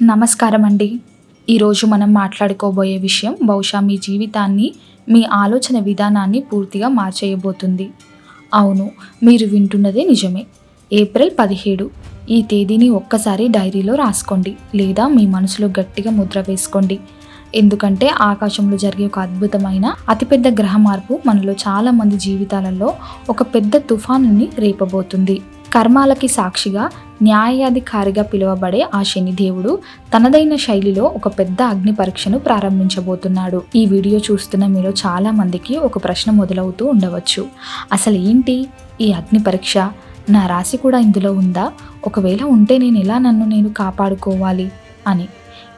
నమస్కారం అండి. ఈరోజు మనం మాట్లాడుకోబోయే విషయం బహుశా మీ జీవితాన్ని, మీ ఆలోచన విధానాన్ని పూర్తిగా మార్చేయబోతుంది. అవును, మీరు వింటున్నదే నిజమే. ఏప్రిల్ 17 ఈ తేదీని ఒక్కసారి డైరీలో రాసుకోండి, లేదా మీ మనసులో గట్టిగా ముద్ర వేసుకోండి. ఎందుకంటే ఆకాశంలో జరిగే ఒక అద్భుతమైన అతిపెద్ద గ్రహ మార్పు మనలో చాలా మంది జీవితాలలో ఒక పెద్ద తుఫానుని రేపబోతుంది. కర్మాలకి సాక్షిగా, న్యాయాధికారిగా పిలువబడే ఆ శనిదేవుడు తనదైన శైలిలో ఒక పెద్ద అగ్ని పరీక్షను ప్రారంభించబోతున్నాడు. ఈ వీడియో చూస్తున్న మీలో చాలా మందికి ఒక ప్రశ్న మొదలవుతూ ఉండవచ్చు. అసలు ఏంటి ఈ అగ్ని పరీక్ష? నా రాశి కూడా ఇందులో ఉందా? ఒకవేళ ఉంటే నేను ఎలా నన్ను నేను కాపాడుకోవాలి అని.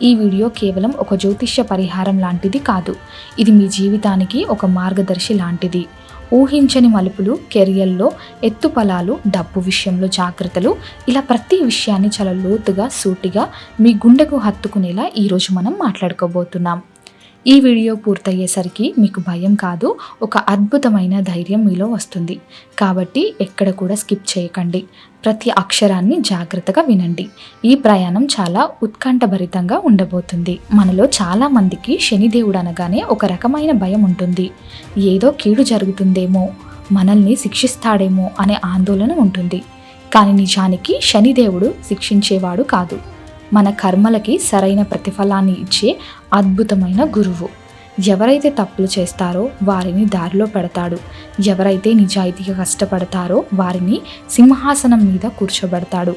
ఈ వీడియో కేవలం ఒక జ్యోతిష్య పరిహారం లాంటిది కాదు. ఇది మీ జీవితానికి ఒక మార్గదర్శి లాంటిది. ఊహించని మలుపులు, కెరియర్లో ఎత్తుపలాలు, డబ్బు విషయంలో జాగ్రత్తలు, ఇలా ప్రతి విషయాన్ని చాలా లోతుగా, సూటిగా మీ గుండెకు హత్తుకునేలా ఈరోజు మనం మాట్లాడుకోబోతున్నాం. ఈ వీడియో పూర్తయ్యేసరికి మీకు భయం కాదు, ఒక అద్భుతమైన ధైర్యం మీలో వస్తుంది. కాబట్టి ఎక్కడ కూడా స్కిప్ చేయకండి. ప్రతి అక్షరాన్ని జాగ్రత్తగా వినండి. ఈ ప్రయాణం చాలా ఉత్కంఠభరితంగా ఉండబోతుంది. మనలో చాలా మందికి శనిదేవుడు అనగానే ఒక రకమైన భయం ఉంటుంది. ఏదో కీడు జరుగుతుందేమో, మనల్ని శిక్షిస్తాడేమో అనే ఆందోళన ఉంటుంది. కానీ నిజానికి శనిదేవుడు శిక్షించేవాడు కాదు. మన కర్మలకి సరైన ప్రతిఫలాన్ని ఇచ్చే అద్భుతమైన గురువు. ఎవరైతే తప్పులు చేస్తారో వారిని దారిలో పెడతాడు. ఎవరైతే నిజాయితీగా కష్టపడతారో వారిని సింహాసనం మీద కూర్చోబెడతాడు.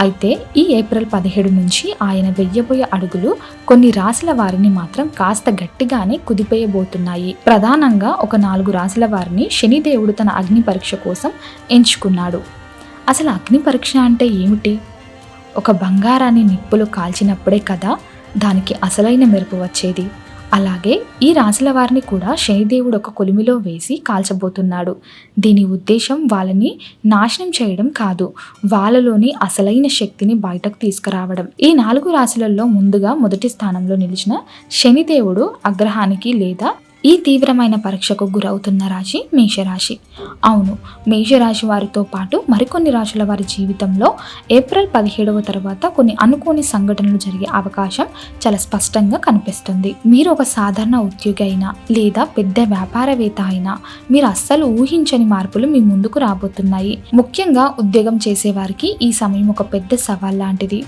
అయితే ఈ ఏప్రిల్ 17 నుంచి ఆయన వెయ్యబోయే అడుగులు కొన్ని రాశుల వారిని మాత్రం కాస్త గట్టిగానే కుదిపేయబోతున్నాయి. ప్రధానంగా ఒక 4 రాశుల వారిని శనిదేవుడు తన అగ్ని పరీక్ష కోసం ఎంచుకున్నాడు. అసలు అగ్ని పరీక్ష అంటే ఏమిటి? ఒక బంగారాన్ని నిప్పులు కాల్చినప్పుడే కదా దానికి అసలైన మెరుపు వచ్చేది. అలాగే ఈ రాశుల వారిని కూడా శనిదేవుడు ఒక కొలిమిలో వేసి కాల్చబోతున్నాడు. దీని ఉద్దేశం వాళ్ళని నాశనం చేయడం కాదు, వాళ్ళలోని అసలైన శక్తిని బయటకు తీసుకురావడం. ఈ 4 రాశులలో ముందుగా మొదటి స్థానంలో నిలిచిన శనిదేవుడు ఆగ్రహానికి లేదా ఈ తీవ్రమైన పరీక్షకు గురవుతున్న రాశి మేషరాశి. అవును, మేషరాశి వారితో పాటు మరికొన్ని రాశుల వారి జీవితంలో ఏప్రిల్ 17 తర్వాత కొన్ని అనుకోని సంఘటనలు జరిగే అవకాశం చాలా స్పష్టంగా కనిపిస్తుంది. మీరు ఒక సాధారణ ఉద్యోగి అయినా లేదా పెద్ద వ్యాపారవేత్త అయినా మీరు అస్సలు ఊహించని మార్పులు మీ ముందుకు రాబోతున్నాయి. ముఖ్యంగా ఉద్యోగం చేసేవారికి ఈ సమయం ఒక పెద్ద సవాల్ లాంటిది.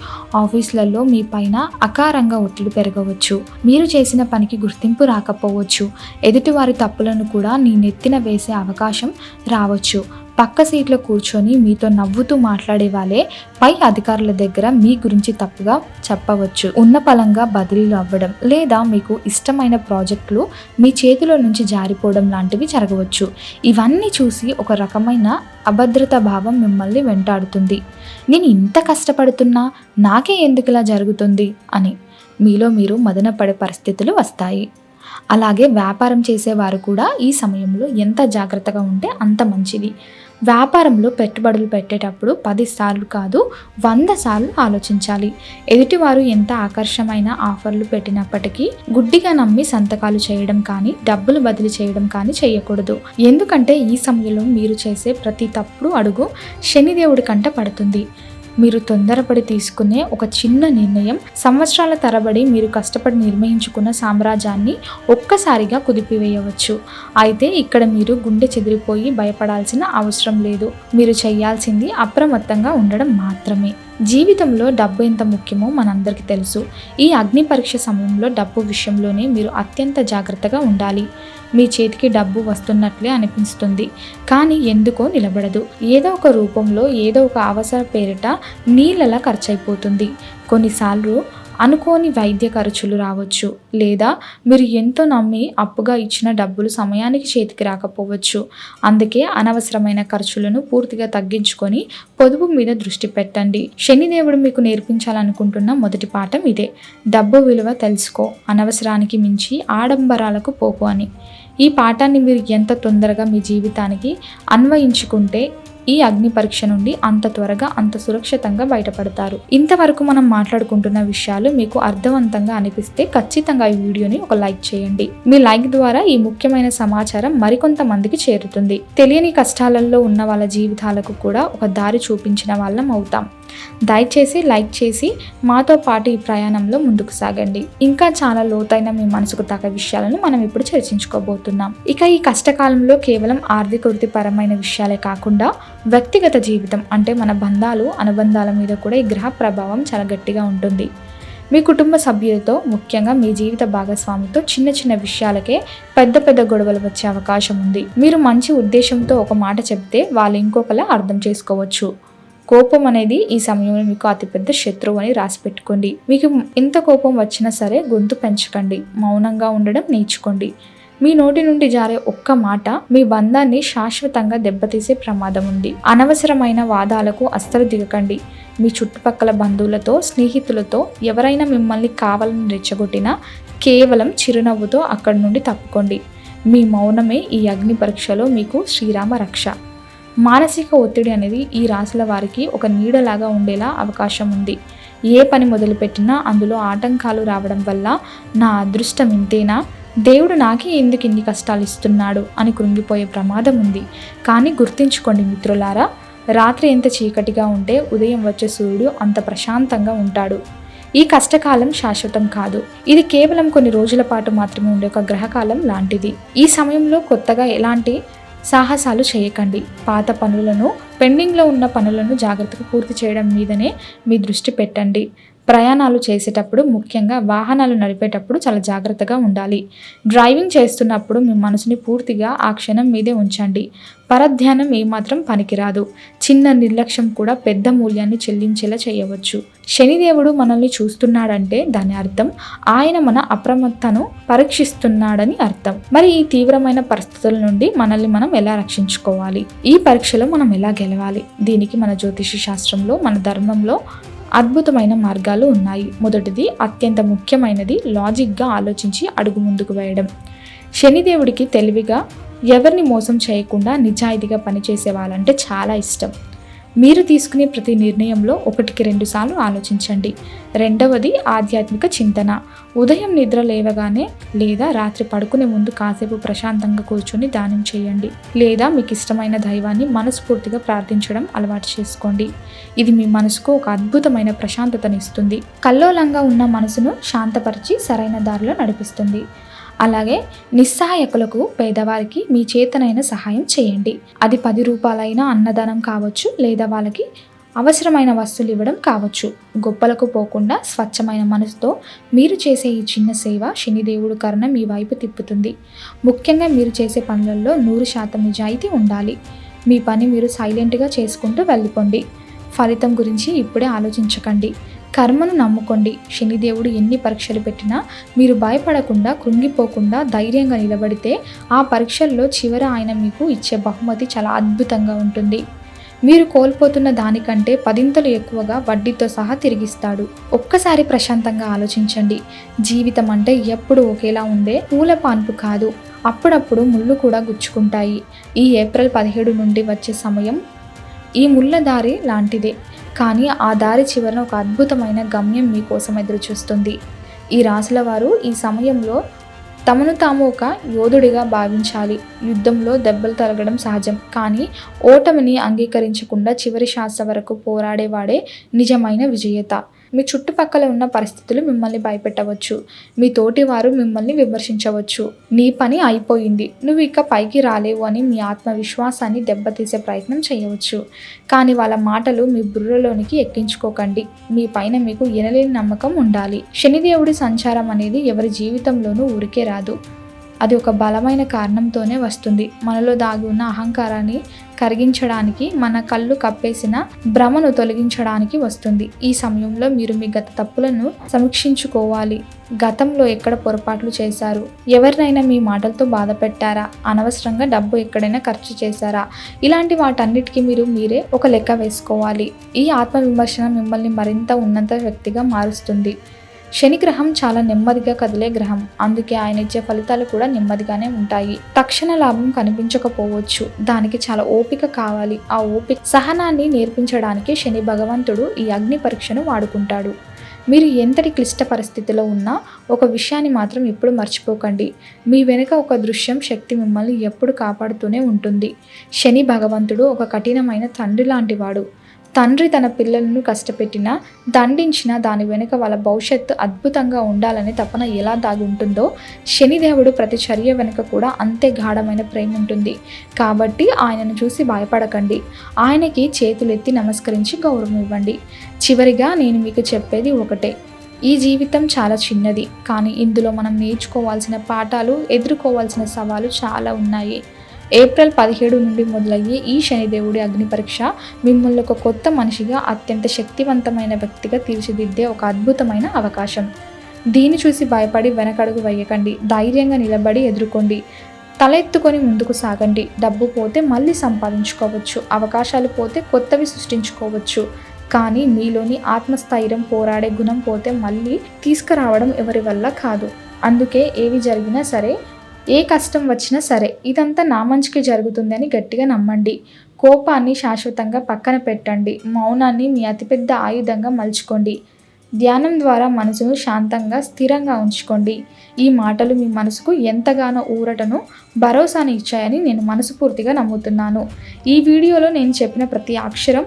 ఆఫీసులలో మీ పైన అకారంగా ఒత్తిడి పెరగవచ్చు. మీరు చేసిన పనికి గుర్తింపు రాకపోవచ్చు. ఎదుటివారి తప్పులను కూడా నీ నెత్తిన వేసే అవకాశం రావచ్చు. పక్క సీట్లో కూర్చొని మీతో నవ్వుతూ మాట్లాడే వాళ్ళే పై అధికారుల దగ్గర మీ గురించి తప్పుగా చెప్పవచ్చు. ఉన్న పలంగా బదిలీలు అవ్వడం లేదా మీకు ఇష్టమైన ప్రాజెక్టులు మీ చేతిలో నుంచి జారిపోవడం లాంటివి జరగవచ్చు. ఇవన్నీ చూసి ఒక రకమైన అభద్రతా భావం మిమ్మల్ని వెంటాడుతుంది. నేను ఇంత కష్టపడుతున్నా నాకే ఎందుకు ఇలా జరుగుతుంది అని మీలో మీరు మదనపడే పరిస్థితులు వస్తాయి. అలాగే వ్యాపారం చేసేవారు కూడా ఈ సమయంలో ఎంత జాగ్రత్తగా ఉంటే అంత మంచిది. వ్యాపారంలో పెట్టుబడులు పెట్టేటప్పుడు 10 సార్లు కాదు 100 సార్లు ఆలోచించాలి. ఎదుటివారు ఎంత ఆకర్షమైన ఆఫర్లు పెట్టినప్పటికీ గుడ్డిగా నమ్మి సంతకాలు చేయడం కానీ డబ్బులు బదిలీ చేయడం కానీ చేయకూడదు. ఎందుకంటే ఈ సమయంలో మీరు చేసే ప్రతి తప్పుడు అడుగు శనిదేవుడి కంట పడుతుంది. మీరు తొందరపడి తీసుకునే ఒక చిన్న నిర్ణయం సంవత్సరాల తరబడి మీరు కష్టపడి నిర్మించుకున్న సామ్రాజ్యాన్ని ఒక్కసారిగా కుదిపివేయవచ్చు. అయితే ఇక్కడ మీరు గుండె చెదిరిపోయి భయపడాల్సిన అవసరం లేదు. మీరు చేయాల్సింది అప్రమత్తంగా ఉండడం మాత్రమే. జీవితంలో డబ్బు ఎంత ముఖ్యమో మనందరికీ తెలుసు. ఈ అగ్ని పరీక్ష సమయంలో డబ్బు విషయంలోనే మీరు అత్యంత జాగ్రత్తగా ఉండాలి. మీ చేతికి డబ్బు వస్తున్నట్లే అనిపిస్తుంది, కానీ ఎందుకో నిలబడదు. ఏదో ఒక రూపంలో ఏదో ఒక అవసర పేరిట నీళ్ళలా ఖర్చయిపోతుంది. కొన్నిసార్లు అనుకోని వైద్య ఖర్చులు రావచ్చు, లేదా మీరు ఎంతో నమ్మి అప్పుగా ఇచ్చిన డబ్బులు సమయానికి చేతికి రాకపోవచ్చు. అందుకే అనవసరమైన ఖర్చులను పూర్తిగా తగ్గించుకొని పొదుపు మీద దృష్టి పెట్టండి. శనిదేవుడు మీకు నేర్పించాలనుకుంటున్న మొదటి పాఠం ఇదే. డబ్బు విలువ తెలుసుకో, అనవసరానికి మించి ఆడంబరాలకు పోకు అని. ఈ పాఠాన్ని మీరు ఎంత తొందరగా మీ జీవితానికి అన్వయించుకుంటే ఈ అగ్ని పరీక్ష నుండి అంత త్వరగా అంత సురక్షితంగా బయటపడతారు. ఇంతవరకు మనం మాట్లాడుకుంటున్న విషయాలు మీకు అర్థవంతంగా అనిపిస్తే ఖచ్చితంగా ఈ వీడియోని ఒక లైక్ చేయండి. మీ లైక్ ద్వారా ఈ ముఖ్యమైన సమాచారం మరికొంతమందికి చేరుతుంది. తెలియని కష్టాలలో ఉన్న వాళ్ళ జీవితాలకు కూడా ఒక దారి చూపించిన వాళ్ళం అవుతాం. దయచేసి లైక్ చేసి మాతో పాటు ఈ ప్రయాణంలో ముందుకు సాగండి. ఇంకా చాలా లోతైన మీ మనసుకు తగ్గ విషయాలను మనం ఇప్పుడు చర్చించుకోబోతున్నాం. ఇక ఈ కష్టకాలంలో కేవలం ఆర్థిక వృత్తిపరమైన విషయాలే కాకుండా వ్యక్తిగత జీవితం అంటే మన బంధాలు అనుబంధాల మీద కూడా ఈ గ్రహ ప్రభావం చాలా గట్టిగా ఉంటుంది. మీ కుటుంబ సభ్యులతో, ముఖ్యంగా మీ జీవిత భాగస్వామితో చిన్న చిన్న విషయాలకే పెద్ద పెద్ద గొడవలు వచ్చే అవకాశం ఉంది. మీరు మంచి ఉద్దేశంతో ఒక మాట చెప్తే వాళ్ళు ఇంకొకలా అర్థం చేసుకోవచ్చు. కోపం అనేది ఈ సమయంలో మీకు అతిపెద్ద శత్రువు అని రాసి పెట్టుకోండి. మీకు ఎంత కోపం వచ్చినా సరే గొంతు పెంచకండి, మౌనంగా ఉండడం నేర్చుకోండి. మీ నోటి నుండి జారే ఒక్క మాట మీ బంధాన్ని శాశ్వతంగా దెబ్బతీసే ప్రమాదం ఉంది. అనవసరమైన వాదాలకు అస్సలు దిగకండి. మీ చుట్టుపక్కల బంధువులతో, స్నేహితులతో ఎవరైనా మిమ్మల్ని కావాలని రెచ్చగొట్టినా కేవలం చిరునవ్వుతో అక్కడి నుండి తప్పుకోండి. మీ మౌనమే ఈ అగ్ని పరీక్షలో మీకు శ్రీరామ రక్ష. మానసిక ఒత్తిడి అనేది ఈ రాశుల వారికి ఒక నీడలాగా ఉండేలా అవకాశం ఉంది. ఏ పని మొదలుపెట్టినా అందులో ఆటంకాలు రావడం వల్ల నా అదృష్టం ఇంతేనా, దేవుడు నాకే ఎందుకు ఇన్ని కష్టాలు ఇస్తున్నాడు అని కృంగిపోయే ప్రమాదం ఉంది. కానీ గుర్తుంచుకోండి మిత్రులారా, రాత్రి ఎంత చీకటిగా ఉంటే ఉదయం వచ్చే సూర్యుడు అంత ప్రశాంతంగా ఉంటాడు. ఈ కష్టకాలం శాశ్వతం కాదు. ఇది కేవలం కొన్ని రోజుల పాటు మాత్రమే ఉండే ఒక గ్రహకాలం లాంటిది. ఈ సమయంలో కొత్తగా ఎలాంటి సాహసాలు చేయకండి. పాత పనులను, పెండింగ్లో ఉన్న పనులను జాగ్రత్తగా పూర్తి చేయడం మీదనే మీ దృష్టి పెట్టండి. ప్రయాణాలు చేసేటప్పుడు, ముఖ్యంగా వాహనాలు నడిపేటప్పుడు చాలా జాగ్రత్తగా ఉండాలి. డ్రైవింగ్ చేస్తున్నప్పుడు మీ మనసుని పూర్తిగా ఆ క్షణం మీదే ఉంచండి. పరధ్యానం ఏమాత్రం పనికిరాదు. చిన్న నిర్లక్ష్యం కూడా పెద్ద మూల్యాన్ని చెల్లించేలా చేయవచ్చు. శనిదేవుడు మనల్ని చూస్తున్నాడంటే దాని అర్థం ఆయన మన అప్రమత్తను పరీక్షిస్తున్నాడని అర్థం. మరి ఈ తీవ్రమైన పరిస్థితుల నుండి మనల్ని మనం ఎలా రక్షించుకోవాలి? ఈ పరీక్షలో మనం ఎలా గెలవాలి? దీనికి మన జ్యోతిష శాస్త్రంలో, మన ధర్మంలో అద్భుతమైన మార్గాలు ఉన్నాయి. మొదటిది, అత్యంత ముఖ్యమైనది, లాజిక్గా ఆలోచించి అడుగు ముందుకు వేయడం. శనిదేవుడికి తెలివిగా, ఎవరిని మోసం చేయకుండా నిజాయితీగా పనిచేసే వాళ్ళంటే చాలా ఇష్టం. మీరు తీసుకునే ప్రతి నిర్ణయంలో 1-2 సార్లు ఆలోచించండి. రెండవది, ఆధ్యాత్మిక చింతన. ఉదయం నిద్ర లేవగానే లేదా రాత్రి పడుకునే ముందు కాసేపు ప్రశాంతంగా కూర్చొని ధ్యానం చేయండి. లేదా మీకు ఇష్టమైన దైవాన్ని మనస్ఫూర్తిగా ప్రార్థించడం అలవాటు చేసుకోండి. ఇది మీ మనసుకు ఒక అద్భుతమైన ప్రశాంతతనిస్తుంది. కల్లోలంగా ఉన్న మనసును శాంతపరిచి సరైన దారిలో నడిపిస్తుంది. అలాగే నిస్సహాయకులకు, పేదవారికి మీ చేతనైన సహాయం చేయండి. అది 10 రూపాయలైన అన్నదానం కావచ్చు, లేదా వాళ్ళకి అవసరమైన వస్తువులు ఇవ్వడం కావచ్చు. గొప్పలకు పోకుండా స్వచ్ఛమైన మనసుతో మీరు చేసే ఈ చిన్న సేవ శనిదేవుడు కరుణ మీ వైపు తిప్పుతుంది. ముఖ్యంగా మీరు చేసే పనులలో 100% నిజాయితీ ఉండాలి. మీ పని మీరు సైలెంట్గా చేసుకుంటూ వెళ్ళిపోండి. ఫలితం గురించి ఇప్పుడే ఆలోచించకండి. కర్మను నమ్ముకోండి. శనిదేవుడు ఎన్ని పరీక్షలు పెట్టినా మీరు భయపడకుండా, కృంగిపోకుండా ధైర్యంగా నిలబడితే ఆ పరీక్షల్లో చివర ఆయన మీకు ఇచ్చే బహుమతి చాలా అద్భుతంగా ఉంటుంది. మీరు కోల్పోతున్న దానికంటే 10 ఎక్కువగా వడ్డీతో సహా తిరిగిస్తాడు. ఒక్కసారి ప్రశాంతంగా ఆలోచించండి. జీవితం అంటే ఎప్పుడు ఒకేలా ఉండే పూల పాన్పు కాదు. అప్పుడప్పుడు ముళ్ళు కూడా గుచ్చుకుంటాయి. ఈ ఏప్రిల్ 17 నుండి వచ్చే సమయం ఈ ముళ్ళ దారి లాంటిదే. కానీ ఆ దారి చివరన ఒక అద్భుతమైన గమ్యం మీకోసం ఎదురు చూస్తుంది. ఈ రాశుల వారు ఈ సమయంలో తమను తాము ఒక యోధుడిగా భావించాలి. యుద్ధంలో దెబ్బలు తగలడం సహజం, కానీ ఓటమిని అంగీకరించకుండా చివరి శ్వాస వరకు పోరాడేవాడే నిజమైన విజేత. మీ చుట్టుపక్కల ఉన్న పరిస్థితులు మిమ్మల్ని భయపెట్టవచ్చు. మీ తోటి వారు మిమ్మల్ని విమర్శించవచ్చు. నీ పని అయిపోయింది, నువ్వు ఇక పైకి రాలేవు అని మీ ఆత్మవిశ్వాసాన్ని దెబ్బతీసే ప్రయత్నం చేయవచ్చు. కానీ వాళ్ళ మాటలు మీ బుర్రలోనికి ఎక్కించుకోకండి. మీ పైన మీకు ఎనలేని నమ్మకం ఉండాలి. శనిదేవుడి సంచారం అనేది ఎవరి జీవితంలోనూ ఊరికే రాదు. అది ఒక బలమైన కారణంతోనే వస్తుంది. మనలో దాగి ఉన్న అహంకారాన్ని కరిగించడానికి, మన కళ్ళు కప్పేసిన భ్రమను తొలగించడానికి వస్తుంది. ఈ సమయంలో మీరు మీ గత తప్పులను సమీక్షించుకోవాలి. గతంలో ఎక్కడ పొరపాట్లు చేశారు? ఎవరినైనా మీ మాటలతో బాధ పెట్టారా? అనవసరంగా డబ్బు ఎక్కడైనా ఖర్చు చేశారా? ఇలాంటి వాటన్నిటికీ మీరే ఒక లెక్క వేసుకోవాలి. ఈ ఆత్మవిమర్శన మిమ్మల్ని మరింత ఉన్నత వ్యక్తిగా మారుస్తుంది. శనిగ్రహం చాలా నెమ్మదిగా కదిలే గ్రహం, అందుకే ఆయన ఇచ్చే ఫలితాలు కూడా నెమ్మదిగానే ఉంటాయి. తక్షణ లాభం కనిపించకపోవచ్చు, దానికి చాలా ఓపిక కావాలి. ఆ ఓపిక, సహనాన్ని నేర్పించడానికి శని భగవంతుడు ఈ అగ్ని పరీక్షను వాడుకుంటాడు. మీరు ఎంతటి క్లిష్ట పరిస్థితిలో ఉన్నా ఒక విషయాన్ని మాత్రం ఎప్పుడు మర్చిపోకండి. మీ వెనుక ఒక దృశ్యం శక్తి మిమ్మల్ని ఎప్పుడు కాపాడుతూనే ఉంటుంది. శని భగవంతుడు ఒక కఠినమైన తండ్రి లాంటివాడు. తండ్రి తన పిల్లలను కష్టపెట్టినా, దండించినా దాని వెనుక వాళ్ళ భవిష్యత్తు అద్భుతంగా ఉండాలనే తపన ఎలా దాగుంటుందో, శనిదేవుడు ప్రతి చర్య వెనుక కూడా అంతే గాఢమైన ప్రేమ ఉంటుంది. కాబట్టి ఆయనను చూసి భయపడకండి. ఆయనకి చేతులెత్తి నమస్కరించి గౌరవం ఇవ్వండి. చివరిగా నేను మీకు చెప్పేది ఒకటే. ఈ జీవితం చాలా చిన్నది, కానీ ఇందులో మనం నేర్చుకోవాల్సిన పాఠాలు, ఎదుర్కోవాల్సిన సవాలు చాలా ఉన్నాయి. ఏప్రిల్ 17 నుండి మొదలయ్యే ఈ శనిదేవుడి అగ్ని పరీక్ష మిమ్మల్ని ఒక కొత్త మనిషిగా, అత్యంత శక్తివంతమైన వ్యక్తిగా తీర్చిదిద్దే ఒక అద్భుతమైన అవకాశం. దీన్ని చూసి భయపడి వెనకడుగు వేయకండి. ధైర్యంగా నిలబడి ఎదుర్కోండి. తల ఎత్తుకొని ముందుకు సాగండి. డబ్బు పోతే మళ్ళీ సంపాదించుకోవచ్చు. అవకాశాలు పోతే కొత్తవి సృష్టించుకోవచ్చు. కానీ మీలోని ఆత్మస్థైర్యం, పోరాడే గుణం పోతే మళ్ళీ తీసుకురావడం ఎవరి వల్ల కాదు. అందుకే ఏవి జరిగినా సరే, ఏ కష్టం వచ్చినా సరే, ఇదంతా నా మంచికి జరుగుతుందని గట్టిగా నమ్మండి. కోపాన్ని శాశ్వతంగా పక్కన పెట్టండి. మౌనాన్ని మీ అతిపెద్ద ఆయుధంగా మలుచుకోండి. ధ్యానం ద్వారా మనసును శాంతంగా, స్థిరంగా ఉంచుకోండి. ఈ మాటలు మీ మనసుకు ఎంతగానో ఊరటను, భరోసాని ఇచ్చాయని నేను మనస్ఫూర్తిగా నమ్ముతున్నాను. ఈ వీడియోలో నేను చెప్పిన ప్రతి అక్షరం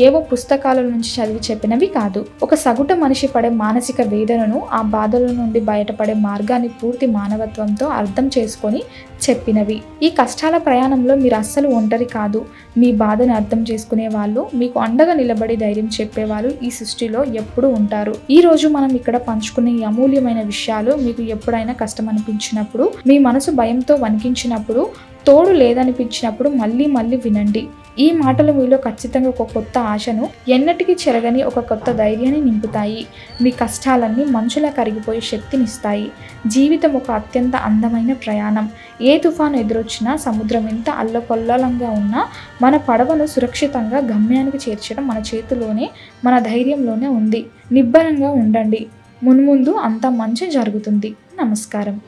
ఏవో పుస్తకాల నుంచి చదివి చెప్పినవి కాదు. ఒక సగటు మనిషి పడే మానసిక వేదనను, ఆ బాధల నుండి బయటపడే మార్గాన్ని పూర్తి మానవత్వంతో అర్థం చేసుకొని చెప్పినవి. ఈ కష్టాల ప్రయాణంలో మీరు అస్సలు ఒంటరి కాదు. మీ బాధను అర్థం చేసుకునే వాళ్ళు, మీకు అండగా నిలబడి ధైర్యం చెప్పేవాళ్ళు ఈ సృష్టిలో ఎప్పుడూ ఉంటారు. ఈ రోజు మనం ఇక్కడ పంచుకునే ఈ అమూల్యమైన విషయాలు మీకు ఎప్పుడైనా కష్టం అనిపించినప్పుడు, మీ మనసు భయంతో వణికించినప్పుడు, తోడు లేదనిపించినప్పుడు మళ్ళీ మళ్ళీ వినండి. ఈ మాటలు మీలో ఖచ్చితంగా ఒక కొత్త ఆశను, ఎన్నటికీ చెరగని ఒక కొత్త ధైర్యాన్ని నింపుతాయి. మీ కష్టాలన్నీ మంచులా కరిగిపోయే శక్తినిస్తాయి. జీవితం ఒక అత్యంత అందమైన ప్రయాణం. ఏ తుఫాను ఎదురొచ్చినా, సముద్రం ఎంత అల్లకొల్లాలంగా ఉన్నా, మన పడవను సురక్షితంగా గమ్యానికి చేర్చడం మన చేతిలోనే, మన ధైర్యంలోనే ఉంది. నిబ్బరంగా ఉండండి. మున్ముందు అంతా మంచి జరుగుతుంది. నమస్కారం.